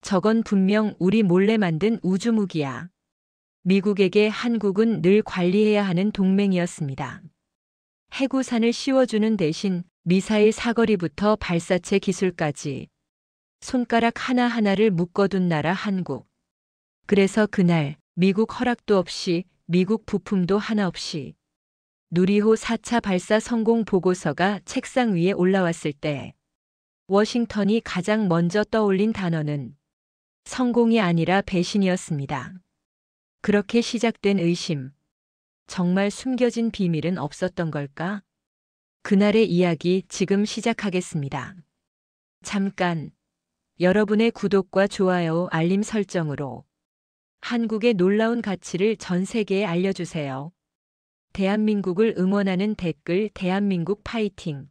저건 분명 우리 몰래 만든 우주무기야. 미국에게 한국은 늘 관리해야 하는 동맹이었습니다. 해구산을 씌워주는 대신 미사일 사거리부터 발사체 기술까지 손가락 하나하나를 묶어둔 나라 한국. 그래서 그날 미국 허락도 없이 미국 부품도 하나 없이 누리호 4차 발사 성공 보고서가 책상 위에 올라왔을 때 워싱턴이 가장 먼저 떠올린 단어는 성공이 아니라 배신이었습니다. 그렇게 시작된 의심. 정말 숨겨진 비밀은 없었던 걸까? 그날의 이야기 지금 시작하겠습니다. 잠깐, 여러분의 구독과 좋아요, 알림 설정으로 한국의 놀라운 가치를 전 세계에 알려주세요. 대한민국을 응원하는 댓글 대한민국 파이팅을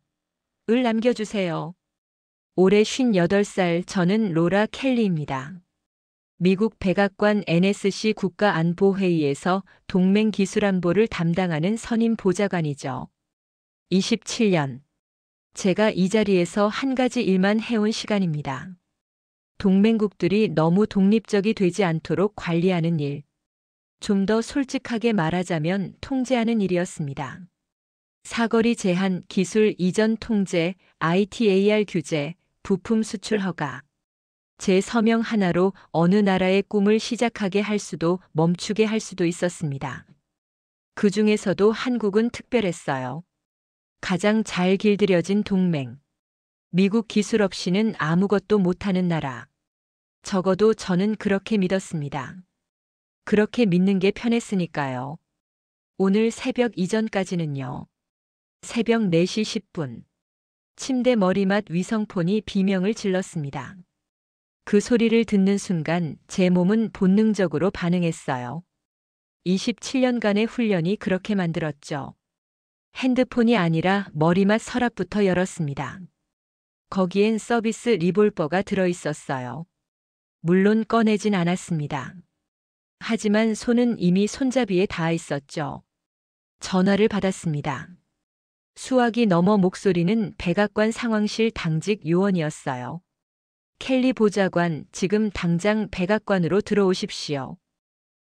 남겨주세요. 올해 58살 저는 로라 켈리입니다. 미국 백악관 NSC 국가안보회의에서 동맹기술안보를 담당하는 선임 보좌관이죠. 27년. 제가 이 자리에서 한 가지 일만 해온 시간입니다. 동맹국들이 너무 독립적이 되지 않도록 관리하는 일. 좀 더 솔직하게 말하자면 통제하는 일이었습니다. 사거리 제한, 기술 이전 통제, ITAR 규제, 부품 수출 허가. 제 서명 하나로 어느 나라의 꿈을 시작하게 할 수도 멈추게 할 수도 있었습니다. 그 중에서도 한국은 특별했어요. 가장 잘 길들여진 동맹. 미국 기술 없이는 아무것도 못하는 나라. 적어도 저는 그렇게 믿었습니다. 그렇게 믿는 게 편했으니까요. 오늘 새벽 이전까지는요. 새벽 4시 10분. 침대 머리맡 위성폰이 비명을 질렀습니다. 그 소리를 듣는 순간 제 몸은 본능적으로 반응했어요. 27년간의 훈련이 그렇게 만들었죠. 핸드폰이 아니라 머리맡 서랍부터 열었습니다. 거기엔 서비스 리볼버가 들어있었어요. 물론 꺼내진 않았습니다. 하지만 손은 이미 손잡이에 닿아 있었죠. 전화를 받았습니다. 수화기 너머 목소리는 백악관 상황실 당직 요원이었어요. 켈리 보좌관, 지금 당장 백악관으로 들어오십시오.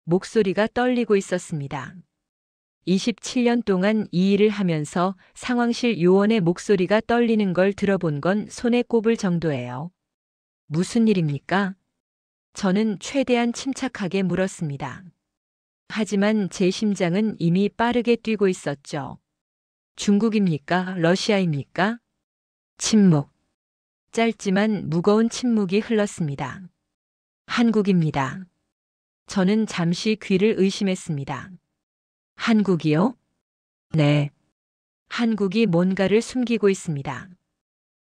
목소리가 떨리고 있었습니다. 27년 동안 이 일을 하면서 상황실 요원의 목소리가 떨리는 걸 들어본 건 손에 꼽을 정도예요. 무슨 일입니까? 저는 최대한 침착하게 물었습니다. 하지만 제 심장은 이미 빠르게 뛰고 있었죠. 중국입니까? 러시아입니까? 침묵. 짧지만 무거운 침묵이 흘렀습니다. 한국입니다. 저는 잠시 귀를 의심했습니다. 한국이요? 네. 한국이 뭔가를 숨기고 있습니다.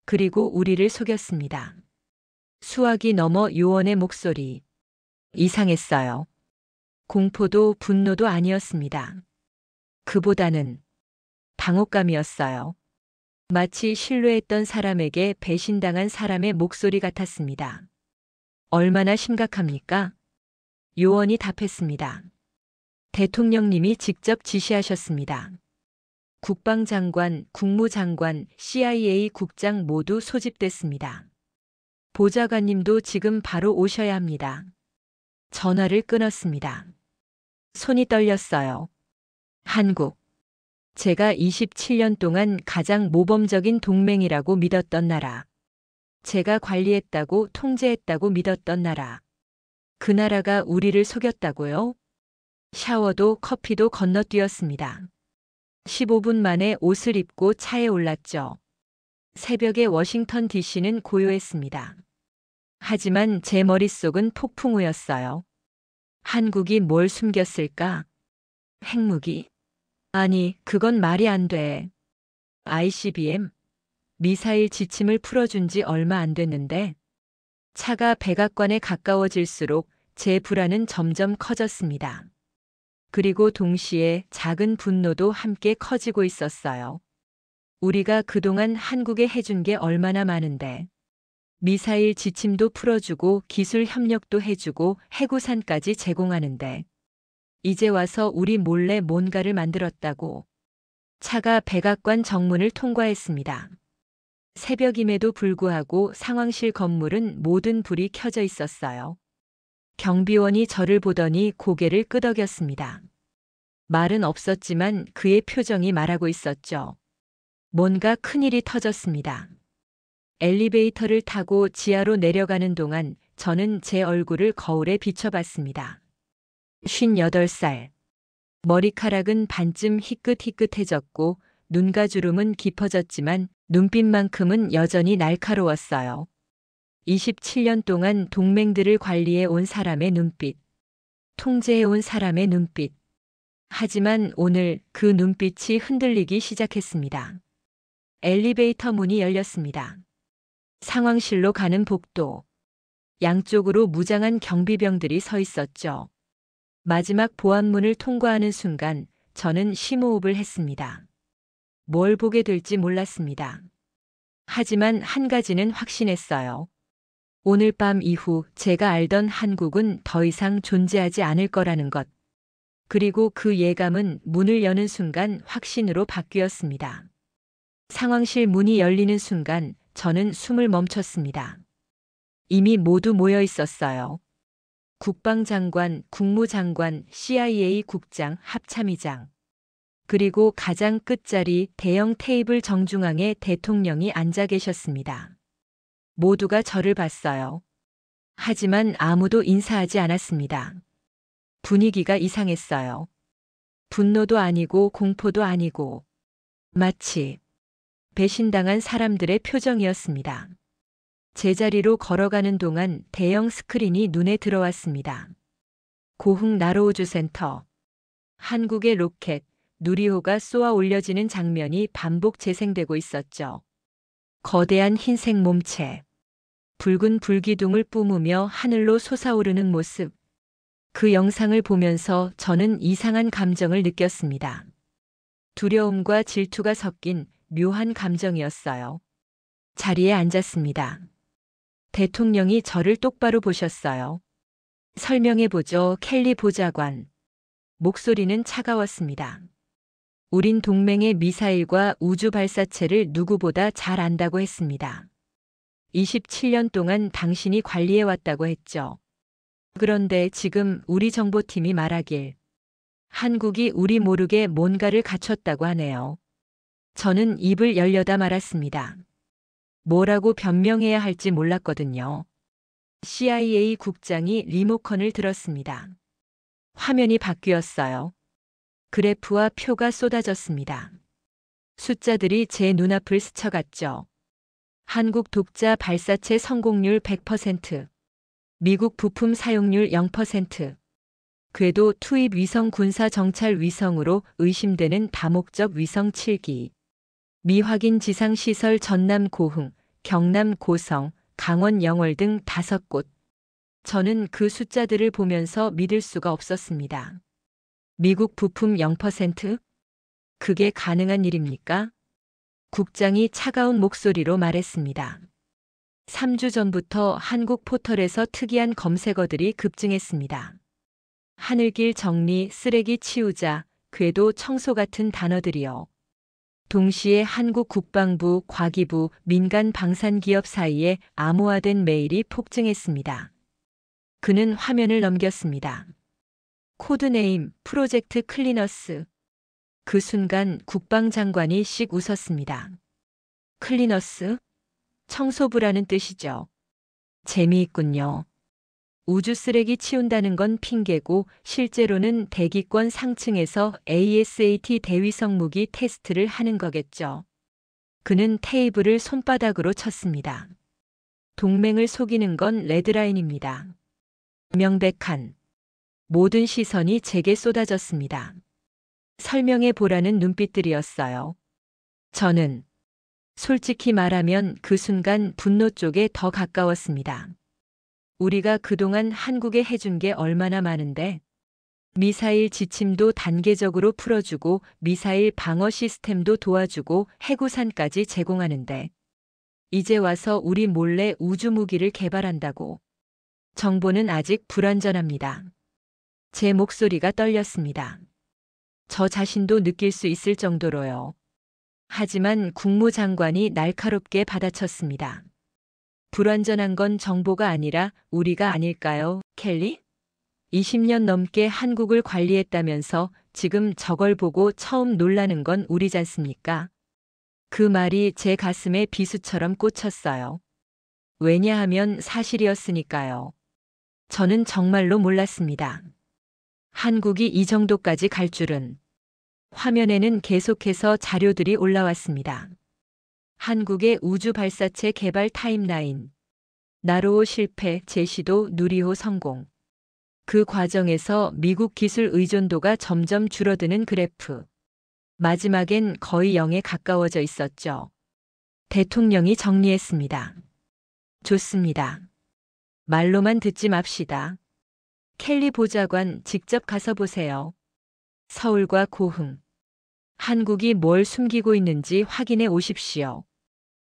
그리고 우리를 속였습니다. 수화기 너머 요원의 목소리. 이상했어요. 공포도 분노도 아니었습니다. 그보다는 당혹감이었어요. 마치 신뢰했던 사람에게 배신당한 사람의 목소리 같았습니다. 얼마나 심각합니까? 요원이 답했습니다. 대통령님이 직접 지시하셨습니다. 국방장관, 국무장관, CIA 국장 모두 소집됐습니다. 보좌관님도 지금 바로 오셔야 합니다. 전화를 끊었습니다. 손이 떨렸어요. 한국. 제가 27년 동안 가장 모범적인 동맹이라고 믿었던 나라. 제가 관리했다고 통제했다고 믿었던 나라. 그 나라가 우리를 속였다고요? 샤워도 커피도 건너뛰었습니다. 15분 만에 옷을 입고 차에 올랐죠. 새벽에 워싱턴 DC는 고요했습니다. 하지만 제 머릿속은 폭풍우였어요. 한국이 뭘 숨겼을까? 핵무기? 아니, 그건 말이 안 돼. ICBM? 미사일 지침을 풀어준 지 얼마 안 됐는데 차가 백악관에 가까워질수록 제 불안은 점점 커졌습니다. 그리고 동시에 작은 분노도 함께 커지고 있었어요. 우리가 그동안 한국에 해준 게 얼마나 많은데. 미사일 지침도 풀어주고 기술 협력도 해주고 해구산까지 제공하는데. 이제 와서 우리 몰래 뭔가를 만들었다고. 차가 백악관 정문을 통과했습니다. 새벽임에도 불구하고 상황실 건물은 모든 불이 켜져 있었어요. 경비원이 저를 보더니 고개를 끄덕였습니다. 말은 없었지만 그의 표정이 말하고 있었죠. 뭔가 큰일이 터졌습니다. 엘리베이터를 타고 지하로 내려가는 동안 저는 제 얼굴을 거울에 비춰봤습니다. 58살. 머리카락은 반쯤 희끗희끗해졌고 눈가주름은 깊어졌지만 눈빛만큼은 여전히 날카로웠어요. 27년 동안 동맹들을 관리해 온 사람의 눈빛. 통제해 온 사람의 눈빛. 하지만 오늘 그 눈빛이 흔들리기 시작했습니다. 엘리베이터 문이 열렸습니다. 상황실로 가는 복도. 양쪽으로 무장한 경비병들이 서 있었죠. 마지막 보안문을 통과하는 순간 저는 심호흡을 했습니다. 뭘 보게 될지 몰랐습니다. 하지만 한 가지는 확신했어요. 오늘 밤 이후 제가 알던 한국은 더 이상 존재하지 않을 거라는 것. 그리고 그 예감은 문을 여는 순간 확신으로 바뀌었습니다. 상황실 문이 열리는 순간 저는 숨을 멈췄습니다. 이미 모두 모여 있었어요. 국방장관, 국무장관, CIA 국장, 합참의장. 그리고 가장 끝자리 대형 테이블 정중앙에 대통령이 앉아 계셨습니다. 모두가 저를 봤어요. 하지만 아무도 인사하지 않았습니다. 분위기가 이상했어요. 분노도 아니고 공포도 아니고 마치 배신당한 사람들의 표정이었습니다. 제자리로 걸어가는 동안 대형 스크린이 눈에 들어왔습니다. 고흥 나로우주 센터. 한국의 로켓, 누리호가 쏘아 올려지는 장면이 반복 재생되고 있었죠. 거대한 흰색 몸체. 붉은 불기둥을 뿜으며 하늘로 솟아오르는 모습. 그 영상을 보면서 저는 이상한 감정을 느꼈습니다. 두려움과 질투가 섞인 묘한 감정이었어요. 자리에 앉았습니다. 대통령이 저를 똑바로 보셨어요. 설명해보죠, 켈리 보좌관. 목소리는 차가웠습니다. 우린 동맹의 미사일과 우주 발사체를 누구보다 잘 안다고 했습니다. 27년 동안 당신이 관리해왔다고 했죠. 그런데 지금 우리 정보팀이 말하길 한국이 우리 모르게 뭔가를 갖췄다고 하네요. 저는 입을 열려다 말았습니다. 뭐라고 변명해야 할지 몰랐거든요. CIA 국장이 리모컨을 들었습니다. 화면이 바뀌었어요. 그래프와 표가 쏟아졌습니다. 숫자들이 제 눈앞을 스쳐갔죠. 한국 독자 발사체 성공률 100%, 미국 부품 사용률 0%, 궤도 투입 위성 군사 정찰 위성으로 의심되는 다목적 위성 7기, 미확인 지상시설 전남 고흥, 경남 고성, 강원 영월 등 5곳. 저는 그 숫자들을 보면서 믿을 수가 없었습니다. 미국 부품 0%? 그게 가능한 일입니까? 국장이 차가운 목소리로 말했습니다. 3주 전부터 한국 포털에서 특이한 검색어들이 급증했습니다. 하늘길 정리, 쓰레기 치우자, 궤도 청소 같은 단어들이요. 동시에 한국 국방부, 과기부, 민간 방산기업 사이에 암호화된 메일이 폭증했습니다. 그는 화면을 넘겼습니다. 코드네임 프로젝트 클리너스. 그 순간 국방장관이 씩 웃었습니다. 클리너스? 청소부라는 뜻이죠. 재미있군요. 우주 쓰레기 치운다는 건 핑계고 실제로는 대기권 상층에서 ASAT 대위성 무기 테스트를 하는 거겠죠. 그는 테이블을 손바닥으로 쳤습니다. 동맹을 속이는 건 레드라인입니다. 명백한. 모든 시선이 제게 쏟아졌습니다. 설명해 보라는 눈빛들이었어요. 저는 솔직히 말하면 그 순간 분노 쪽에 더 가까웠습니다. 우리가 그동안 한국에 해준 게 얼마나 많은데 미사일 지침도 단계적으로 풀어주고 미사일 방어 시스템도 도와주고 해구산까지 제공하는데 이제 와서 우리 몰래 우주무기를 개발한다고. 정보는 아직 불완전합니다. 제 목소리가 떨렸습니다. 저 자신도 느낄 수 있을 정도로요. 하지만 국무장관이 날카롭게 받아쳤습니다. 불완전한 건 정보가 아니라 우리가 아닐까요, 켈리? 20년 넘게 한국을 관리했다면서 지금 저걸 보고 처음 놀라는 건 우리잖습니까? 그 말이 제 가슴에 비수처럼 꽂혔어요. 왜냐하면 사실이었으니까요. 저는 정말로 몰랐습니다. 한국이 이 정도까지 갈 줄은. 화면에는 계속해서 자료들이 올라왔습니다. 한국의 우주 발사체 개발 타임라인. 나로호 실패, 제시도, 누리호 성공. 그 과정에서 미국 기술 의존도가 점점 줄어드는 그래프. 마지막엔 거의 0에 가까워져 있었죠. 대통령이 정리했습니다. 좋습니다. 말로만 듣지 맙시다. 켈리 보좌관 직접 가서 보세요. 서울과 고흥. 한국이 뭘 숨기고 있는지 확인해 오십시오.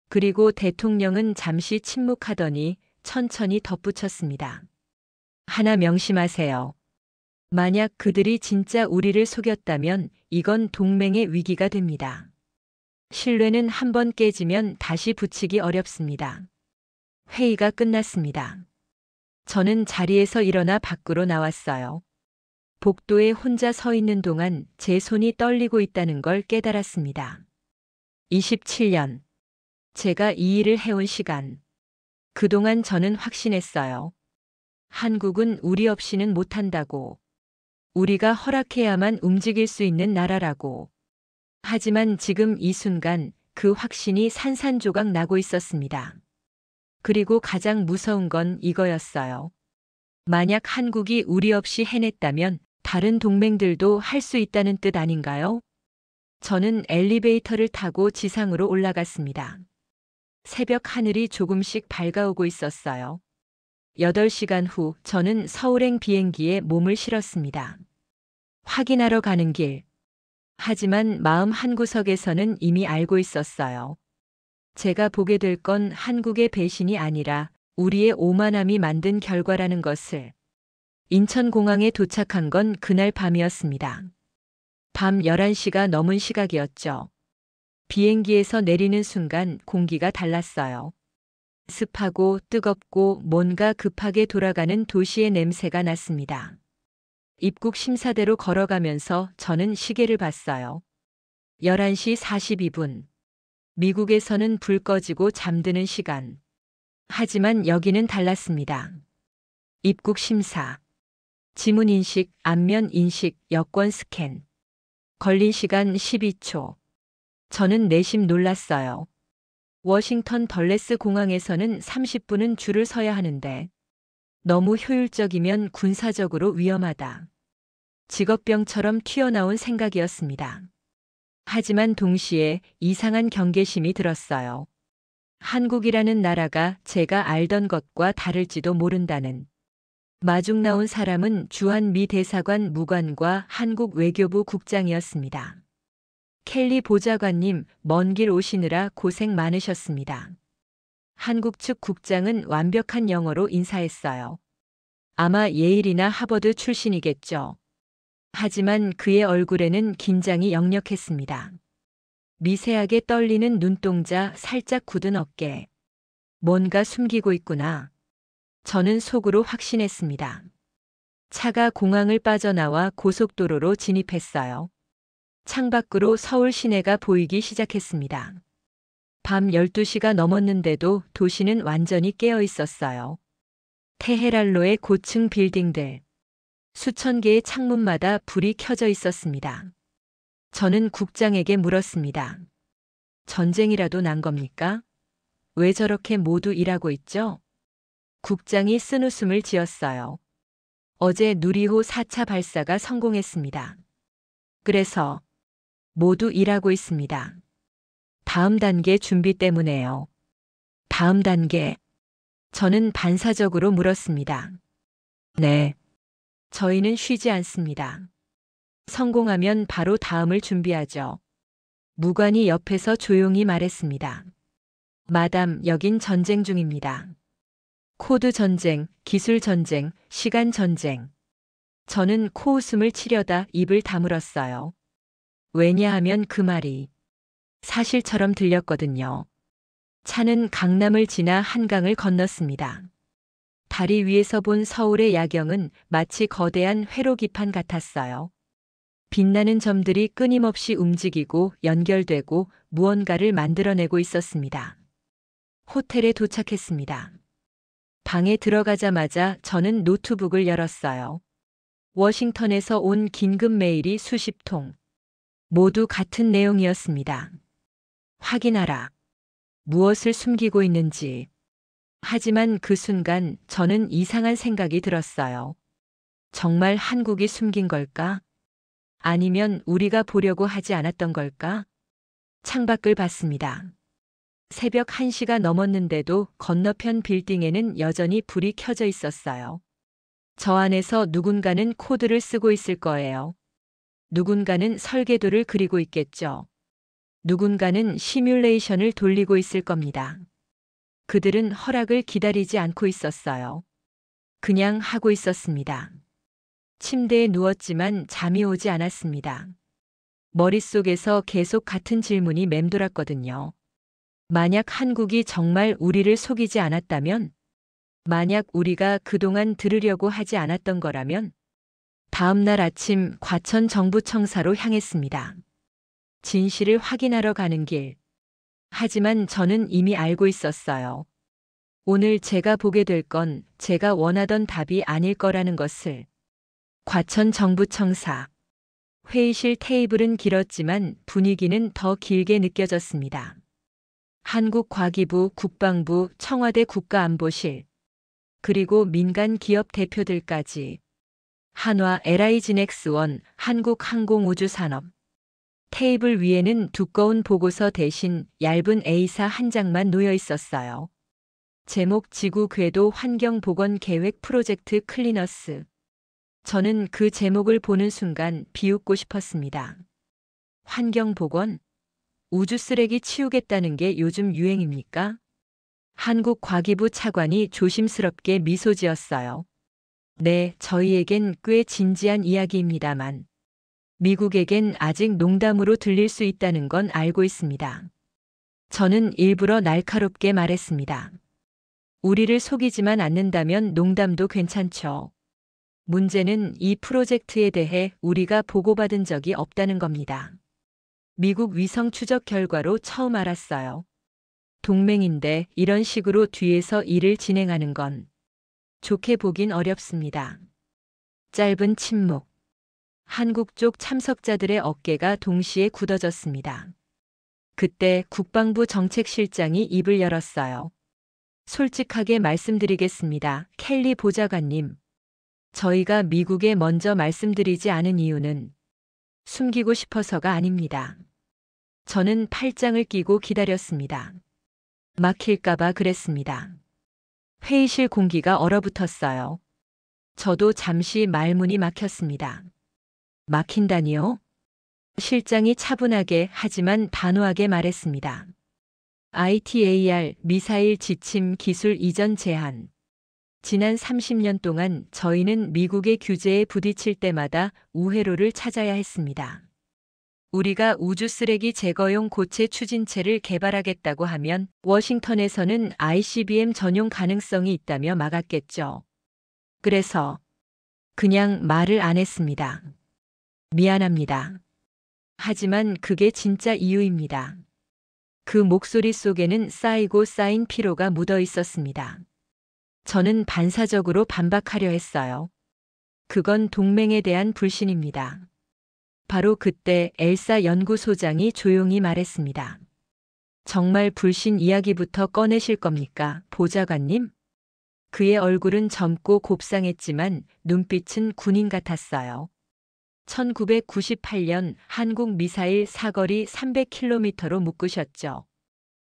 그리고 대통령은 잠시 침묵하더니 천천히 덧붙였습니다. 하나 명심하세요. 만약 그들이 진짜 우리를 속였다면 이건 동맹의 위기가 됩니다. 신뢰는 한번 깨지면 다시 붙이기 어렵습니다. 회의가 끝났습니다. 저는 자리에서 일어나 밖으로 나왔어요. 복도에 혼자 서 있는 동안 제 손이 떨리고 있다는 걸 깨달았습니다. 27년. 제가 이 일을 해온 시간. 그동안 저는 확신했어요. 한국은 우리 없이는 못한다고. 우리가 허락해야만 움직일 수 있는 나라라고. 하지만 지금 이 순간 그 확신이 산산조각 나고 있었습니다. 그리고 가장 무서운 건 이거였어요. 만약 한국이 우리 없이 해냈다면 다른 동맹들도 할 수 있다는 뜻 아닌가요? 저는 엘리베이터를 타고 지상으로 올라갔습니다. 새벽 하늘이 조금씩 밝아오고 있었어요. 8시간 후 저는 서울행 비행기에 몸을 실었습니다. 확인하러 가는 길. 하지만 마음 한구석에서는 이미 알고 있었어요. 제가 보게 될 건 한국의 배신이 아니라 우리의 오만함이 만든 결과라는 것을. 인천공항에 도착한 건 그날 밤이었습니다. 밤 11시가 넘은 시각이었죠. 비행기에서 내리는 순간 공기가 달랐어요. 습하고 뜨겁고 뭔가 급하게 돌아가는 도시의 냄새가 났습니다. 입국 심사대로 걸어가면서 저는 시계를 봤어요. 11시 42분. 미국에서는 불 꺼지고 잠드는 시간. 하지만 여기는 달랐습니다. 입국 심사. 지문 인식, 안면 인식, 여권 스캔. 걸린 시간 12초. 저는 내심 놀랐어요. 워싱턴 덜레스 공항에서는 30분은 줄을 서야 하는데 너무 효율적이면 군사적으로 위험하다. 직업병처럼 튀어나온 생각이었습니다. 하지만 동시에 이상한 경계심이 들었어요. 한국이라는 나라가 제가 알던 것과 다를지도 모른다는. 마중 나온 사람은 주한 미 대사관 무관과 한국 외교부 국장이었습니다. 켈리 보좌관님, 먼 길 오시느라 고생 많으셨습니다. 한국 측 국장은 완벽한 영어로 인사했어요. 아마 예일이나 하버드 출신이겠죠. 하지만 그의 얼굴에는 긴장이 역력했습니다. 미세하게 떨리는 눈동자, 살짝 굳은 어깨. 뭔가 숨기고 있구나. 저는 속으로 확신했습니다. 차가 공항을 빠져나와 고속도로로 진입했어요. 창밖으로 서울 시내가 보이기 시작했습니다. 밤 12시가 넘었는데도 도시는 완전히 깨어 있었어요. 테헤란로의 고층 빌딩들. 수천 개의 창문마다 불이 켜져 있었습니다. 저는 국장에게 물었습니다. 전쟁이라도 난 겁니까? 왜 저렇게 모두 일하고 있죠? 국장이 쓴웃음을 지었어요. 어제 누리호 4차 발사가 성공했습니다. 그래서 모두 일하고 있습니다. 다음 단계 준비 때문에요. 다음 단계. 저는 반사적으로 물었습니다. 네. 저희는 쉬지 않습니다. 성공하면 바로 다음을 준비하죠. 무관이 옆에서 조용히 말했습니다. 마담, 여긴 전쟁 중입니다. 코드 전쟁, 기술 전쟁, 시간 전쟁. 저는 코웃음을 치려다 입을 다물었어요. 왜냐하면 그 말이 사실처럼 들렸거든요. 차는 강남을 지나 한강을 건넜습니다. 다리 위에서 본 서울의 야경은 마치 거대한 회로기판 같았어요. 빛나는 점들이 끊임없이 움직이고 연결되고 무언가를 만들어내고 있었습니다. 호텔에 도착했습니다. 방에 들어가자마자 저는 노트북을 열었어요. 워싱턴에서 온 긴급 메일이 수십 통. 모두 같은 내용이었습니다. 확인하라. 무엇을 숨기고 있는지. 하지만 그 순간 저는 이상한 생각이 들었어요. 정말 한국이 숨긴 걸까? 아니면 우리가 보려고 하지 않았던 걸까? 창밖을 봤습니다. 새벽 1시가 넘었는데도 건너편 빌딩에는 여전히 불이 켜져 있었어요. 저 안에서 누군가는 코드를 쓰고 있을 거예요. 누군가는 설계도를 그리고 있겠죠. 누군가는 시뮬레이션을 돌리고 있을 겁니다. 그들은 허락을 기다리지 않고 있었어요. 그냥 하고 있었습니다. 침대에 누웠지만 잠이 오지 않았습니다. 머릿속에서 계속 같은 질문이 맴돌았거든요. 만약 한국이 정말 우리를 속이지 않았다면? 만약 우리가 그동안 들으려고 하지 않았던 거라면? 다음 날 아침 과천 정부청사로 향했습니다. 진실을 확인하러 가는 길. 하지만 저는 이미 알고 있었어요. 오늘 제가 보게 될 건 제가 원하던 답이 아닐 거라는 것을. 과천 정부청사. 회의실 테이블은 길었지만 분위기는 더 길게 느껴졌습니다. 한국과기부, 국방부, 청와대 국가안보실, 그리고 민간 기업 대표들까지. 한화, LI진엑스원, 한국항공우주산업. 테이블 위에는 두꺼운 보고서 대신 얇은 A사 한 장만 놓여 있었어요. 제목 지구 궤도 환경보건 계획 프로젝트 클리너스. 저는 그 제목을 보는 순간 비웃고 싶었습니다. 환경보건? 우주 쓰레기 치우겠다는 게 요즘 유행입니까? 한국과기부 차관이 조심스럽게 미소 지었어요. 네, 저희에겐 꽤 진지한 이야기입니다만 미국에겐 아직 농담으로 들릴 수 있다는 건 알고 있습니다. 저는 일부러 날카롭게 말했습니다. 우리를 속이지만 않는다면 농담도 괜찮죠. 문제는 이 프로젝트에 대해 우리가 보고받은 적이 없다는 겁니다. 미국 위성 추적 결과로 처음 알았어요. 동맹인데 이런 식으로 뒤에서 일을 진행하는 건 좋게 보긴 어렵습니다. 짧은 침묵. 한국 쪽 참석자들의 어깨가 동시에 굳어졌습니다. 그때 국방부 정책실장이 입을 열었어요. 솔직하게 말씀드리겠습니다. 켈리 보좌관님. 저희가 미국에 먼저 말씀드리지 않은 이유는 숨기고 싶어서가 아닙니다. 저는 팔짱을 끼고 기다렸습니다. 막힐까봐 그랬습니다. 회의실 공기가 얼어붙었어요. 저도 잠시 말문이 막혔습니다. 막힌다니요? 실장이 차분하게 하지만 단호하게 말했습니다. ITAR 미사일 지침 기술 이전 제한. 지난 30년 동안 저희는 미국의 규제에 부딪힐 때마다 우회로를 찾아야 했습니다. 우리가 우주 쓰레기 제거용 고체 추진체를 개발하겠다고 하면 워싱턴에서는 ICBM 전용 가능성이 있다며 막았겠죠. 그래서 그냥 말을 안 했습니다. 미안합니다. 하지만 그게 진짜 이유입니다. 그 목소리 속에는 쌓이고 쌓인 피로가 묻어 있었습니다. 저는 반사적으로 반박하려 했어요. 그건 동맹에 대한 불신입니다. 바로 그때 엘사 연구소장이 조용히 말했습니다. 정말 불신 이야기부터 꺼내실 겁니까, 보좌관님? 그의 얼굴은 젊고 곱상했지만 눈빛은 군인 같았어요. 1998년 한국 미사일 사거리 300km로 묶으셨죠.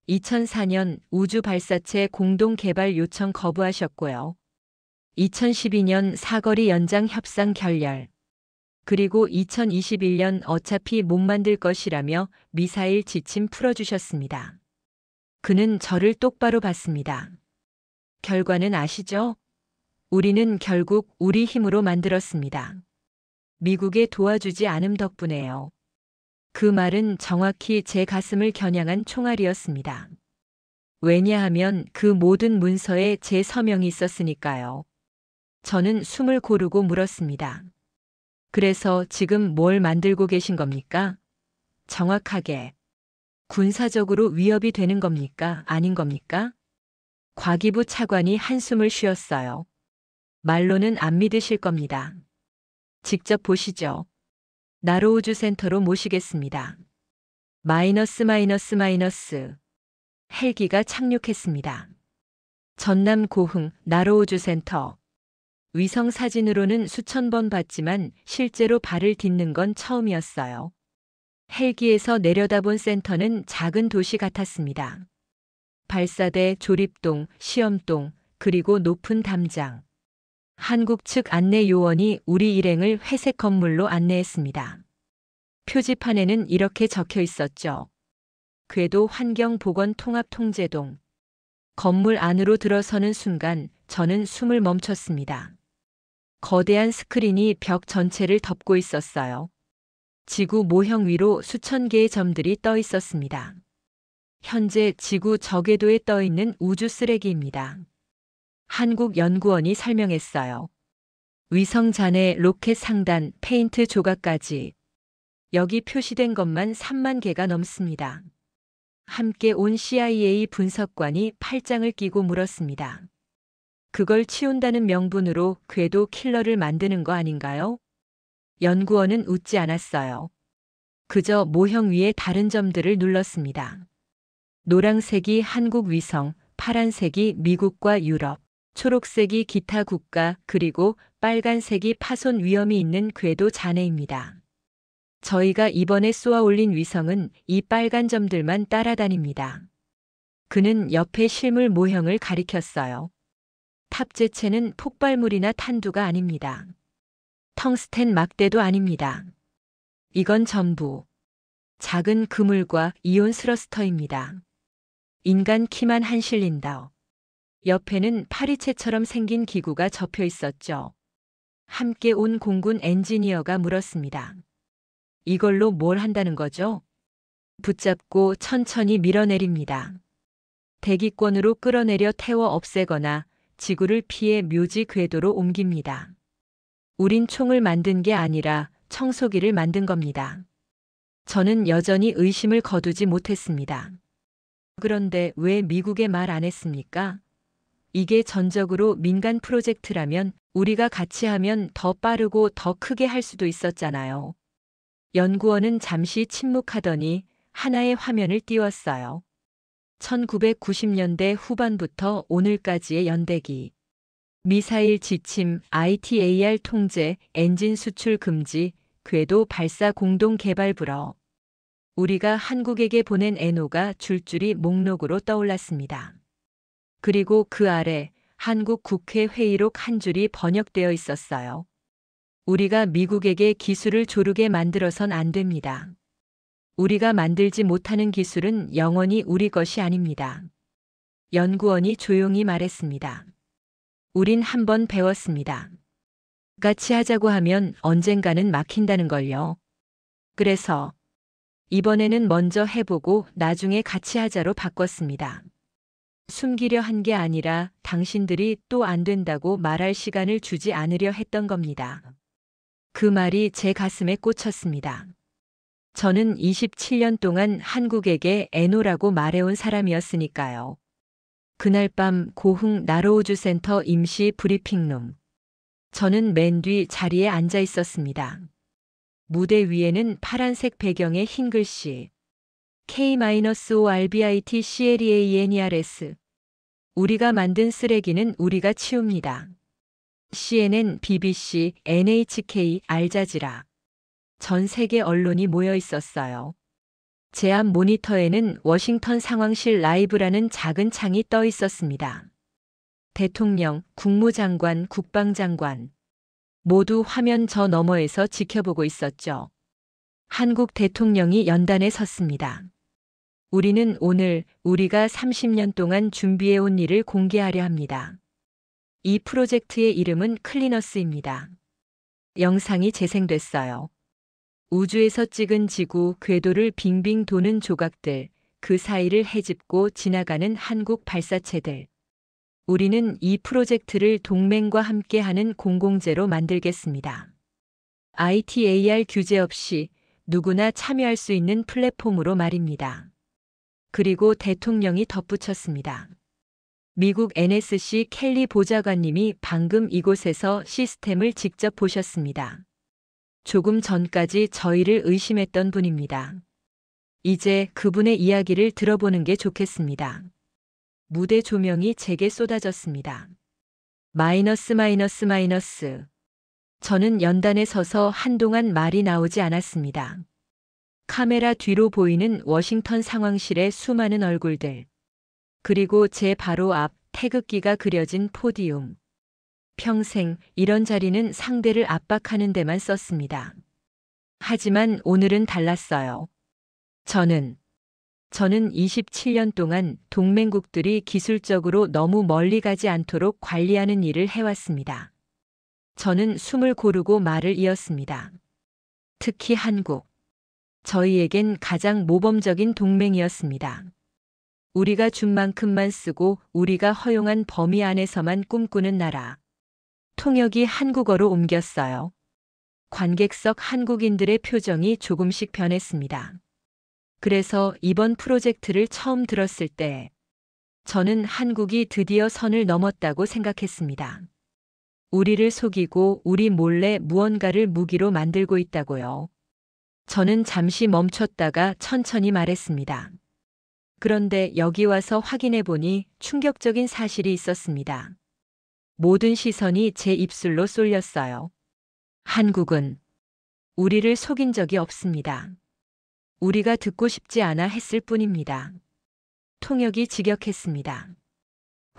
2004년 우주 발사체 공동 개발 요청 거부하셨고요. 2012년 사거리 연장 협상 결렬. 그리고 2021년 어차피 못 만들 것이라며 미사일 지침 풀어주셨습니다. 그는 저를 똑바로 봤습니다. 결과는 아시죠? 우리는 결국 우리 힘으로 만들었습니다. 미국의 도와주지 않음 덕분에요. 그 말은 정확히 제 가슴을 겨냥한 총알이었습니다. 왜냐하면 그 모든 문서에 제 서명이 있었으니까요. 저는 숨을 고르고 물었습니다. 그래서 지금 뭘 만들고 계신 겁니까? 정확하게. 군사적으로 위협이 되는 겁니까? 아닌 겁니까? 과기부 차관이 한숨을 쉬었어요. 말로는 안 믿으실 겁니다. 직접 보시죠. 나로우주 센터로 모시겠습니다. 마이너스 마이너스 마이너스. 헬기가 착륙했습니다. 전남 고흥 나로우주 센터. 위성 사진으로는 수천 번 봤지만 실제로 발을 딛는 건 처음이었어요. 헬기에서 내려다본 센터는 작은 도시 같았습니다. 발사대, 조립동, 시험동, 그리고 높은 담장. 한국 측 안내 요원이 우리 일행을 회색 건물로 안내했습니다. 표지판에는 이렇게 적혀 있었죠. 궤도 환경보건통합통제동. 건물 안으로 들어서는 순간 저는 숨을 멈췄습니다. 거대한 스크린이 벽 전체를 덮고 있었어요. 지구 모형 위로 수천 개의 점들이 떠 있었습니다. 현재 지구 저궤도에 떠 있는 우주 쓰레기입니다. 한국연구원이 설명했어요. 위성 잔해, 로켓 상단, 페인트 조각까지. 여기 표시된 것만 3만 개가 넘습니다. 함께 온 CIA 분석관이 팔짱을 끼고 물었습니다. 그걸 치운다는 명분으로 궤도 킬러를 만드는 거 아닌가요? 연구원은 웃지 않았어요. 그저 모형 위에 다른 점들을 눌렀습니다. 노란색이 한국 위성, 파란색이 미국과 유럽, 초록색이 기타 국가, 그리고 빨간색이 파손 위험이 있는 궤도 잔해입니다. 저희가 이번에 쏘아 올린 위성은 이 빨간 점들만 따라다닙니다. 그는 옆에 실물 모형을 가리켰어요. 탑재체는 폭발물이나 탄두가 아닙니다. 텅스텐 막대도 아닙니다. 이건 전부 작은 그물과 이온 스러스터입니다. 인간 키만 한 실린더. 옆에는 파리채처럼 생긴 기구가 접혀 있었죠. 함께 온 공군 엔지니어가 물었습니다. 이걸로 뭘 한다는 거죠? 붙잡고 천천히 밀어내립니다. 대기권으로 끌어내려 태워 없애거나 지구를 피해 묘지 궤도로 옮깁니다. 우린 총을 만든 게 아니라 청소기를 만든 겁니다. 저는 여전히 의심을 거두지 못했습니다. 그런데 왜 미국에 말 안 했습니까? 이게 전적으로 민간 프로젝트라면 우리가 같이 하면 더 빠르고 더 크게 할 수도 있었잖아요. 연구원은 잠시 침묵하더니 하나의 화면을 띄웠어요. 1990년대 후반부터 오늘까지의 연대기. 미사일 지침, ITAR 통제, 엔진 수출 금지, 궤도 발사 공동 개발 불허. 우리가 한국에게 보낸 애노가 줄줄이 목록으로 떠올랐습니다. 그리고 그 아래 한국 국회 회의록 한 줄이 번역되어 있었어요. 우리가 미국에게 기술을 조르게 만들어선 안 됩니다. 우리가 만들지 못하는 기술은 영원히 우리 것이 아닙니다. 연구원이 조용히 말했습니다. 우린 한번 배웠습니다. 같이 하자고 하면 언젠가는 막힌다는 걸요. 그래서 이번에는 먼저 해보고 나중에 같이 하자로 바꿨습니다. 숨기려 한 게 아니라 당신들이 또 안 된다고 말할 시간을 주지 않으려 했던 겁니다. 그 말이 제 가슴에 꽂혔습니다. 저는 27년 동안 한국에게 애노라고 말해온 사람이었으니까요. 그날 밤 고흥 나로우주 센터 임시 브리핑룸. 저는 맨 뒤 자리에 앉아 있었습니다. 무대 위에는 파란색 배경의 흰 글씨. K-ORBIT-CLEANERS. 우리가 만든 쓰레기는 우리가 치웁니다. CNN, BBC, NHK, 알자지라. 전 세계 언론이 모여 있었어요. 제 앞 모니터에는 워싱턴 상황실 라이브라는 작은 창이 떠 있었습니다. 대통령, 국무장관, 국방장관. 모두 화면 저 너머에서 지켜보고 있었죠. 한국 대통령이 연단에 섰습니다. 우리는 오늘 우리가 30년 동안 준비해온 일을 공개하려 합니다. 이 프로젝트의 이름은 클리너스입니다. 영상이 재생됐어요. 우주에서 찍은 지구 궤도를 빙빙 도는 조각들, 그 사이를 헤집고 지나가는 한국 발사체들. 우리는 이 프로젝트를 동맹과 함께하는 공공재로 만들겠습니다. ITAR 규제 없이 누구나 참여할 수 있는 플랫폼으로 말입니다. 그리고 대통령이 덧붙였습니다. 미국 NSC 켈리 보좌관님이 방금 이곳에서 시스템을 직접 보셨습니다. 조금 전까지 저희를 의심했던 분입니다. 이제 그분의 이야기를 들어보는 게 좋겠습니다. 무대 조명이 제게 쏟아졌습니다. 마이너스. 저는 연단에 서서 한동안 말이 나오지 않았습니다. 카메라 뒤로 보이는 워싱턴 상황실의 수많은 얼굴들. 그리고 제 바로 앞 태극기가 그려진 포디움. 평생 이런 자리는 상대를 압박하는 데만 썼습니다. 하지만 오늘은 달랐어요. 저는 27년 동안 동맹국들이 기술적으로 너무 멀리 가지 않도록 관리하는 일을 해왔습니다. 저는 숨을 고르고 말을 이었습니다. 특히 한국. 저희에겐 가장 모범적인 동맹이었습니다. 우리가 준 만큼만 쓰고 우리가 허용한 범위 안에서만 꿈꾸는 나라. 통역이 한국어로 옮겼어요. 관객석 한국인들의 표정이 조금씩 변했습니다. 그래서 이번 프로젝트를 처음 들었을 때 저는 한국이 드디어 선을 넘었다고 생각했습니다. 우리를 속이고 우리 몰래 무언가를 무기로 만들고 있다고요. 저는 잠시 멈췄다가 천천히 말했습니다. 그런데 여기 와서 확인해 보니 충격적인 사실이 있었습니다. 모든 시선이 제 입술로 쏠렸어요. 한국은 우리를 속인 적이 없습니다. 우리가 듣고 싶지 않아 했을 뿐입니다. 통역이 직역했습니다.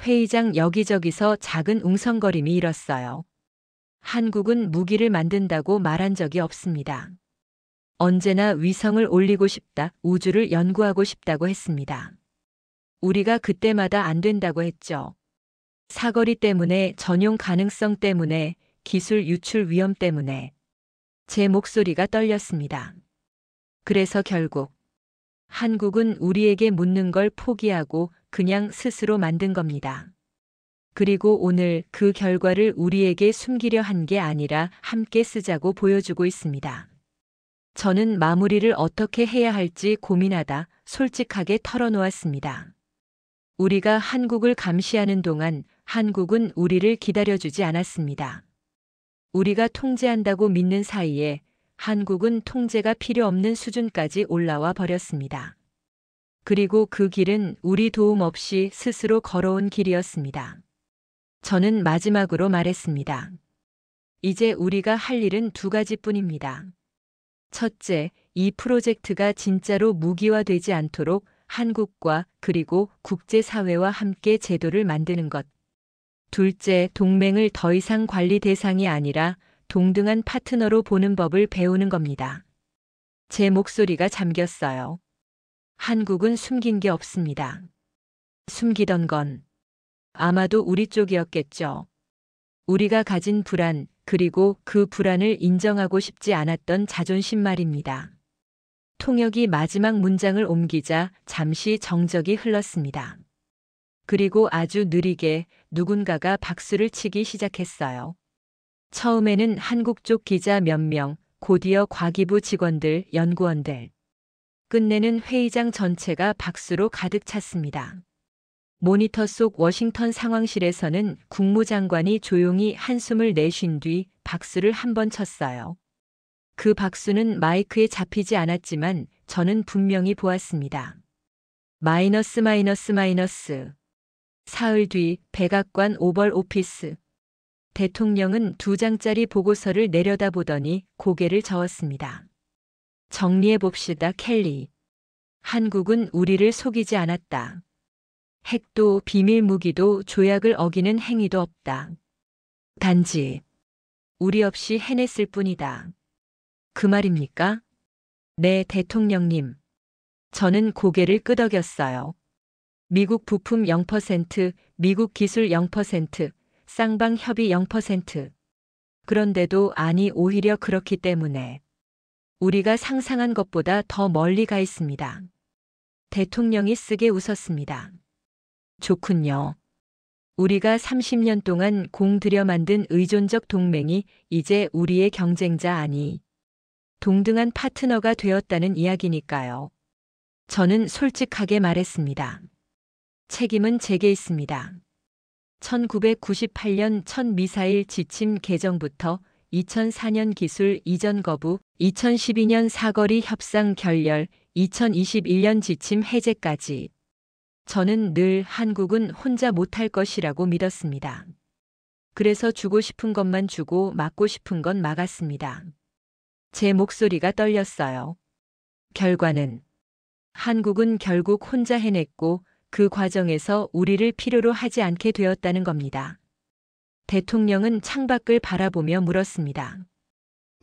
회의장 여기저기서 작은 웅성거림이 일었어요. 한국은 무기를 만든다고 말한 적이 없습니다. 언제나 위성을 올리고 싶다, 우주를 연구하고 싶다고 했습니다. 우리가 그때마다 안 된다고 했죠. 사거리 때문에, 전용 가능성 때문에, 기술 유출 위험 때문에. 제 목소리가 떨렸습니다. 그래서 결국 한국은 우리에게 묻는 걸 포기하고 그냥 스스로 만든 겁니다. 그리고 오늘 그 결과를 우리에게 숨기려 한 게 아니라 함께 쓰자고 보여주고 있습니다. 저는 마무리를 어떻게 해야 할지 고민하다 솔직하게 털어놓았습니다. 우리가 한국을 감시하는 동안 한국은 우리를 기다려주지 않았습니다. 우리가 통제한다고 믿는 사이에 한국은 통제가 필요 없는 수준까지 올라와 버렸습니다. 그리고 그 길은 우리 도움 없이 스스로 걸어온 길이었습니다. 저는 마지막으로 말했습니다. 이제 우리가 할 일은 두 가지뿐입니다. 첫째, 이 프로젝트가 진짜로 무기화되지 않도록 한국과 그리고 국제사회와 함께 제도를 만드는 것. 둘째, 동맹을 더 이상 관리 대상이 아니라 동등한 파트너로 보는 법을 배우는 겁니다. 제 목소리가 잠겼어요. 한국은 숨긴 게 없습니다. 숨기던 건 아마도 우리 쪽이었겠죠. 우리가 가진 불안, 그리고 그 불안을 인정하고 싶지 않았던 자존심 말입니다. 통역이 마지막 문장을 옮기자 잠시 정적이 흘렀습니다. 그리고 아주 느리게 누군가가 박수를 치기 시작했어요. 처음에는 한국 쪽 기자 몇 명, 곧이어 과기부 직원들, 연구원들. 끝내는 회의장 전체가 박수로 가득 찼습니다. 모니터 속 워싱턴 상황실에서는 국무장관이 조용히 한숨을 내쉰 뒤 박수를 한 번 쳤어요. 그 박수는 마이크에 잡히지 않았지만 저는 분명히 보았습니다. 마이너스. 사흘 뒤 백악관 오벌 오피스. 대통령은 2장짜리 보고서를 내려다보더니 고개를 저었습니다. 정리해봅시다, 켈리. 한국은 우리를 속이지 않았다. 핵도 비밀 무기도 조약을 어기는 행위도 없다. 단지 우리 없이 해냈을 뿐이다. 그 말입니까? 네, 대통령님. 저는 고개를 끄덕였어요. 미국 부품 0%, 미국 기술 0%, 쌍방 협의 0%. 그런데도 아니 오히려 그렇기 때문에 우리가 상상한 것보다 더 멀리 가 있습니다. 대통령이 쓰게 웃었습니다. 좋군요. 우리가 30년 동안 공들여 만든 의존적 동맹이 이제 우리의 경쟁자 아니 동등한 파트너가 되었다는 이야기니까요. 저는 솔직하게 말했습니다. 책임은 제게 있습니다. 1998년 첫 미사일 지침 개정부터 2004년 기술 이전 거부, 2012년 사거리 협상 결렬, 2021년 지침 해제까지 저는 늘 한국은 혼자 못할 것이라고 믿었습니다. 그래서 주고 싶은 것만 주고 막고 싶은 건 막았습니다. 제 목소리가 떨렸어요. 결과는 한국은 결국 혼자 해냈고 그 과정에서 우리를 필요로 하지 않게 되었다는 겁니다. 대통령은 창밖을 바라보며 물었습니다.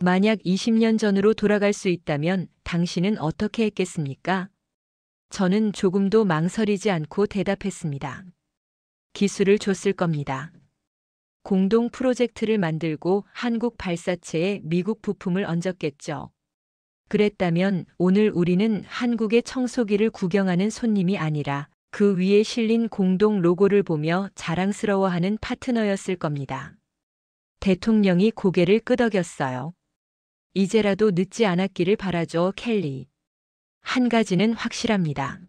만약 20년 전으로 돌아갈 수 있다면 당신은 어떻게 했겠습니까? 저는 조금도 망설이지 않고 대답했습니다. 기술을 줬을 겁니다. 공동 프로젝트를 만들고 한국 발사체에 미국 부품을 얹었겠죠. 그랬다면 오늘 우리는 한국의 청소기를 구경하는 손님이 아니라 그 위에 실린 공동 로고를 보며 자랑스러워하는 파트너였을 겁니다. 대통령이 고개를 끄덕였어요. 이제라도 늦지 않았기를 바라죠, 켈리. 한 가지는 확실합니다.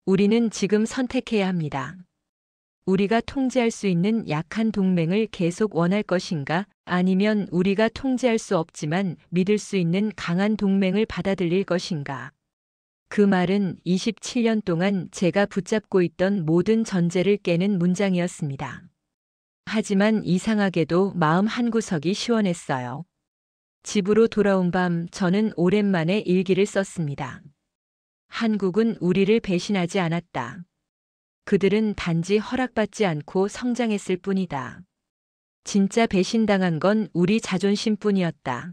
우리는 지금 선택해야 합니다. 우리가 통제할 수 있는 약한 동맹을 계속 원할 것인가, 아니면 우리가 통제할 수 없지만 믿을 수 있는 강한 동맹을 받아들일 것인가. 그 말은 27년 동안 제가 붙잡고 있던 모든 전제를 깨는 문장이었습니다. 하지만 이상하게도 마음 한구석이 시원했어요. 집으로 돌아온 밤 저는 오랜만에 일기를 썼습니다. 한국은 우리를 배신하지 않았다. 그들은 단지 허락받지 않고 성장했을 뿐이다. 진짜 배신당한 건 우리 자존심뿐이었다.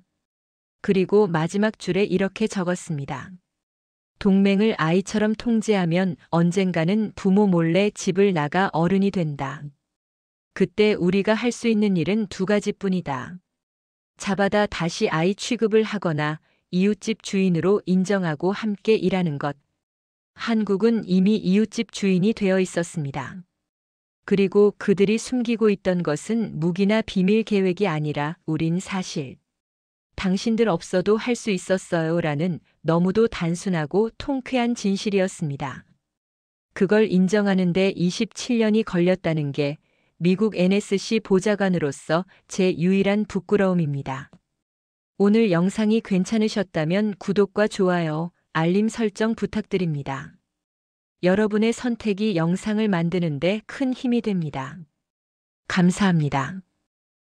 그리고 마지막 줄에 이렇게 적었습니다. 동맹을 아이처럼 통제하면 언젠가는 부모 몰래 집을 나가 어른이 된다. 그때 우리가 할 수 있는 일은 두 가지뿐이다. 잡아다 다시 아이 취급을 하거나 이웃집 주인으로 인정하고 함께 일하는 것. 한국은 이미 이웃집 주인이 되어 있었습니다. 그리고 그들이 숨기고 있던 것은 무기나 비밀 계획이 아니라 우린 사실. 당신들 없어도 할 수 있었어요 라는 너무도 단순하고 통쾌한 진실이었습니다. 그걸 인정하는데 27년이 걸렸다는 게 미국 NSC 보좌관으로서 제 유일한 부끄러움입니다. 오늘 영상이 괜찮으셨다면 구독과 좋아요, 알림 설정 부탁드립니다. 여러분의 선택이 영상을 만드는데 큰 힘이 됩니다. 감사합니다.